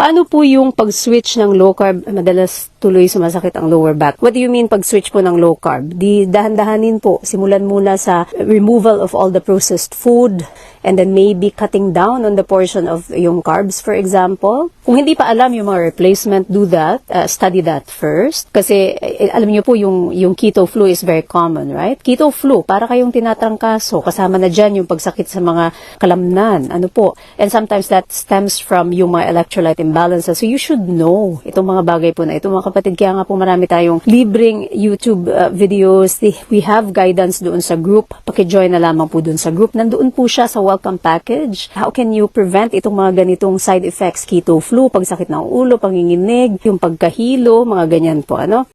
Paano po yung pag-switch ng low carb? Madalas tuloy sumasakit ang lower back. What do you mean pag-switch po ng low carb? Di dahan-dahanin po. Simulan muna sa removal of all the processed food and then maybe cutting down on the portion of yung carbs, for example. Kung hindi pa alam yung mga replacement, do that. Study that first. Kasi alam niyo po yung keto flu is very common, right? Keto flu, para kayong tinatrangkaso. Kasama na dyan yung pagsakit sa mga kalamnan. Ano po? And sometimes that stems from yung mga electrolyte imbalances. So you should know itong mga bagay po na ito, mga kapatid. Kaya nga po marami tayong libreng YouTube videos. We have guidance doon sa group. Paki-join na lamang po doon sa group. Nandoon po siya sa welcome package. How can you prevent itong mga ganitong side effects? Keto flu, pagsakit ng ulo, panginginig, yung pagkahilo, mga ganyan po, ano?